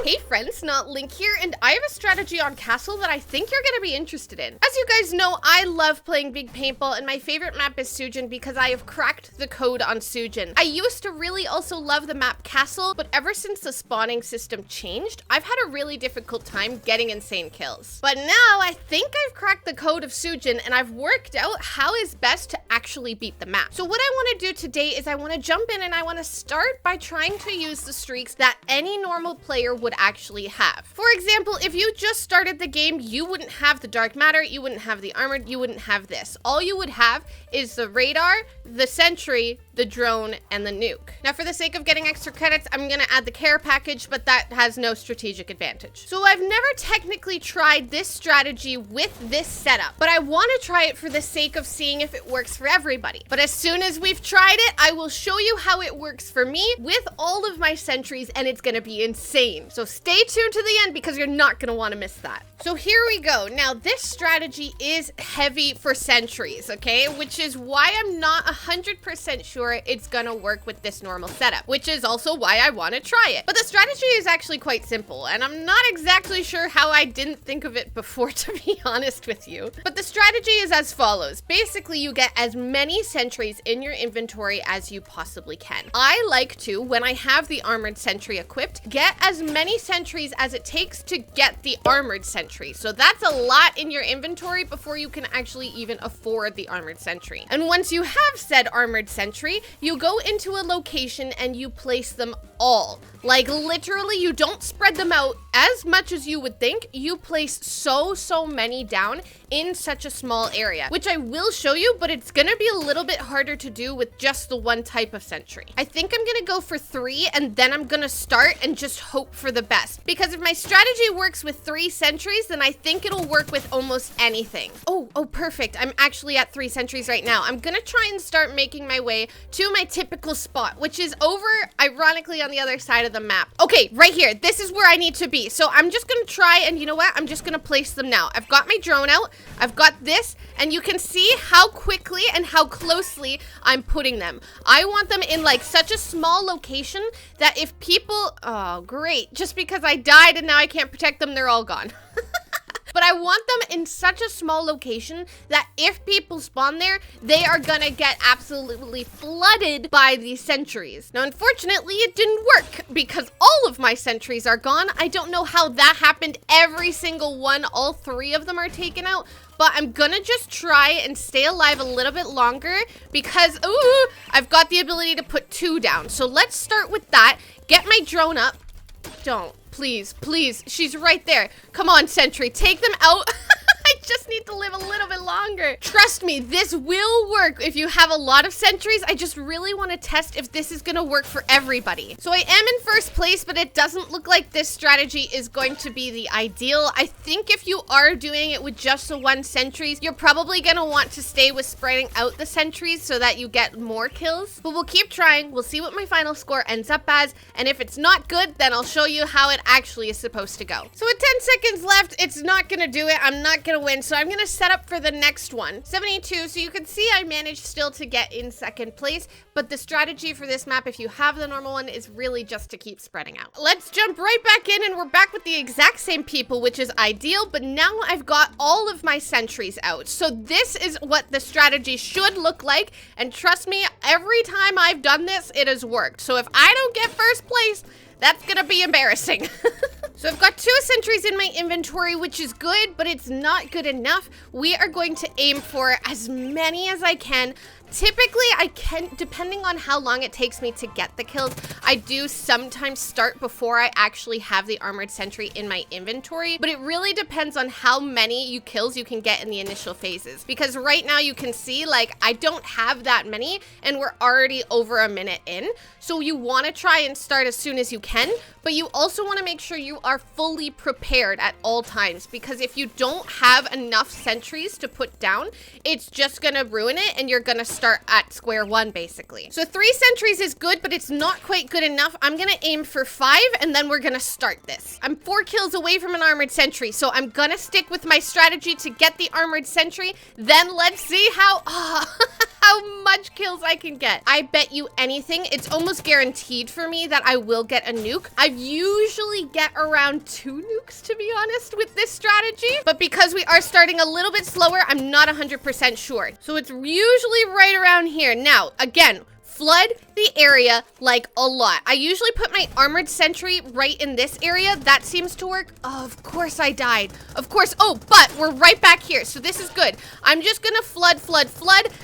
Hey friends, Not Link here, and I have a strategy on Castle that I think you're gonna be interested in. As you guys know, I love playing Big Paintball, and my favorite map is Sujin because I have cracked the code on Sujin. I used to really also love the map Castle, but ever since the spawning system changed, I've had a really difficult time getting insane kills. But now I think I've cracked the code of Sujin, and I've worked out how is best to actually beat the map. So what I want to do today is I want to jump in and I want to start by trying to use the streaks that any normal player would actually have. For example, if you just started the game, you wouldn't have the dark matter, you wouldn't have the armored, you wouldn't have this. All you would have is the radar, the sentry, the drone, and the nuke. Now, for the sake of getting extra credits, I'm gonna add the care package, but that has no strategic advantage. So I've never technically tried this strategy with this setup, but I want to try it for the sake of seeing if it works for everybody. But as soon as we've tried it, I will show you how it works for me with all of my sentries, and it's gonna be insane. So stay tuned to the end because you're not gonna want to miss that. So here we go. Now, this strategy is heavy for sentries, okay? Which is why I'm not 100% sure it's gonna work with this normal setup, which is also why I want to try it. But the strategy is actually quite simple, and I'm not exactly sure how I didn't think of it before, to be honest with you. But the strategy is as follows. Basically, you get as many sentries in your inventory as you possibly can. I like to, when I have the armored sentry equipped, get as many sentries as it takes to get the armored sentry. So that's a lot in your inventory before you can actually even afford the armored sentry. And once you have said armored sentry, you go into a location and you place them all. Like literally, you don't spread them out as much as you would think. You place so many down in such a small area, which I will show you, but it's gonna be a little bit harder to do with just the one type of sentry. I think I'm gonna go for 3, and then I'm gonna start and just hope for the best. Because if my strategy works with 3 sentries, then I think it'll work with almost anything. Oh, perfect. I'm actually at 3 sentries right now. I'm gonna try and start making my way to my typical spot, which is over, ironically, on the other side of the map. Okay, right here. This is where I need to be. So I'm just gonna try, and you know what? I'm just gonna place them now. I've got my drone out. I've got this, and you can see how quickly and how closely I'm putting them. I want them in like such a small location that if people, oh great, just because I died and now I can't protect them, they're all gone. But I want them in such a small location that if people spawn there, they are gonna get absolutely flooded by these sentries. Now, unfortunately, it didn't work because all of my sentries are gone. I don't know how that happened. Every single one, all 3 of them are taken out. But I'm gonna just try and stay alive a little bit longer because, ooh, I've got the ability to put 2 down. So let's start with that. Get my drone up. Don't. Please, please. She's right there. Come on, sentry. Take them out. I just need to live a little bit longer. Trust me, this will work if you have a lot of sentries. I just really want to test if this is going to work for everybody. So I am in first place, but it doesn't look like this strategy is going to be the ideal. I think if you are doing it with just the 1 sentries, you're probably going to want to stay with spreading out the sentries so that you get more kills. But we'll keep trying. We'll see what my final score ends up as. And if it's not good, then I'll show you how it actually is supposed to go. So with 10 seconds left, it's not going to do it. I'm not going to win. So I'm going to set up for the next one. 72. So you can see I managed still to get in second place. But the strategy for this map, if you have the normal one, is really just to keep spreading out. Let's jump right back in, and we're back with the exact same people, which is ideal. But now I've got all of my sentries out. So this is what the strategy should look like. And trust me, every time I've done this, it has worked. So if I don't get first place, that's gonna be embarrassing. So I've got 2 sentries in my inventory, which is good, but it's not good enough. We are going to aim for as many as I can. Typically, I can, depending on how long it takes me to get the kills, I do sometimes start before I actually have the armored sentry in my inventory, but it really depends on how many kills you can get in the initial phases. Because right now you can see, like, I don't have that many, and we're already over a minute in. So you want to try and start as soon as you can, but you also want to make sure you are fully prepared at all times, because if you don't have enough sentries to put down, it's just gonna ruin it, and you're gonna start at square one, basically. So 3 sentries is good, but it's not quite good enough. I'm gonna aim for 5, and then we're gonna start this. I'm 4 kills away from an armored sentry, so I'm gonna stick with my strategy to get the armored sentry. Then let's see how... how much kills I can get. I bet you anything, it's almost guaranteed for me that I will get a nuke. I usually get around 2 nukes, to be honest, with this strategy. But because we are starting a little bit slower, I'm not 100% sure. So it's usually right around here. Now, again, flood the area like a lot. I usually put my armored sentry right in this area. That seems to work. Oh, of course I died. Of course. Oh, but we're right back here. So this is good. I'm just gonna flood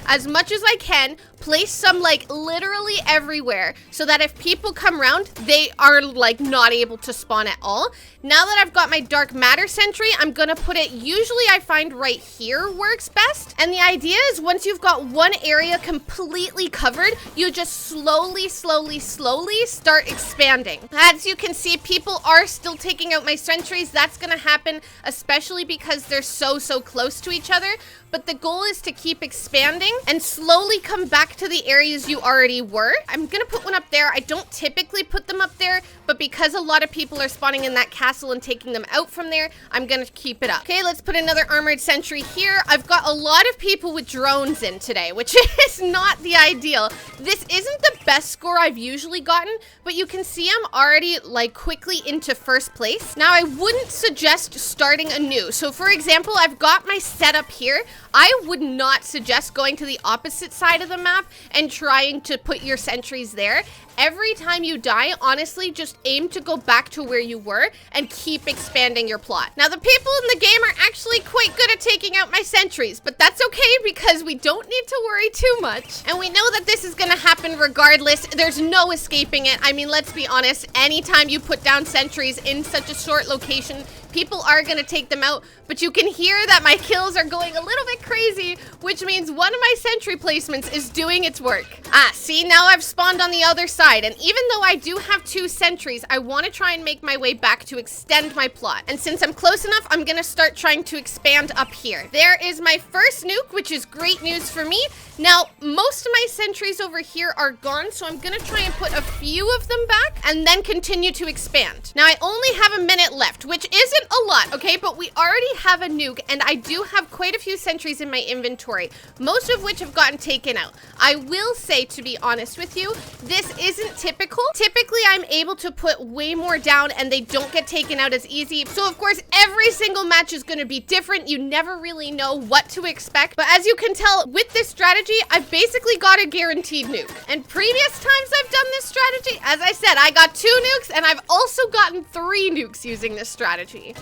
as much as I can. Place some like literally everywhere so that if people come around, they are like not able to spawn at all. Now that I've got my dark matter sentry, I'm gonna put it, usually I find right here works best. And the idea is once you've got one area completely covered, you just slowly start expanding. As you can see, people are still taking out my sentries. That's gonna happen, especially because they're so close to each other. But the goal is to keep expanding and slowly come back to the areas you already were. I'm gonna put one up there. I don't typically put them up there, but because a lot of people are spawning in that castle and taking them out from there, I'm gonna keep it up. Okay, let's put another armored sentry here. I've got a lot of people with drones in today, which is not the ideal. This isn't the best score I've usually gotten, but you can see I'm already like quickly into first place. Now, I wouldn't suggest starting anew. So for example, I've got my setup here. I would not suggest going to the opposite side of the map and trying to put your sentries there. Every time you die, honestly, just aim to go back to where you were and keep expanding your plot. Now, the people in the game are actually quite good at taking out my sentries, but that's okay because we don't need to worry too much. And we know that this is gonna happen regardless. There's no escaping it. I mean, let's be honest, anytime you put down sentries in such a short location, people are gonna take them out, but you can hear that my kills are going a little bit crazy, which means one of my sentry placements is doing its work. Ah, see, now I've spawned on the other side, and even though I do have 2 sentries, I want to try and make my way back to extend my plot. And since I'm close enough, I'm gonna start trying to expand up here. There is my first nuke, which is great news for me. Now, most of my sentries over here are gone, so I'm gonna try and put a few of them back and then continue to expand. Now, I only have a minute left, which isn't a lot, okay? But we already have a nuke, and I do have quite a few sentries in my inventory, most of which have gotten taken out. I will say, to be honest with you, this isn't typical. Typically, I'm able to put way more down, and they don't get taken out as easy. So, of course, every single match is gonna be different. You never really know what to expect. But as you can tell, with this strategy, I've basically got a guaranteed nuke. And previous times I've done this strategy, as I said, I got 2 nukes, and I've also gotten 3 nukes using this strategy.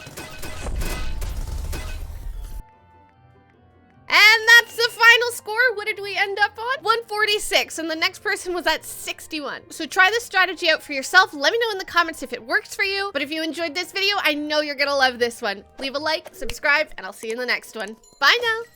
And that's the final score. What did we end up on? 146, and the next person was at 61. So try this strategy out for yourself. Let me know in the comments if it works for you. But if you enjoyed this video, I know you're gonna love this one. Leave a like, subscribe, and I'll see you in the next one. Bye now.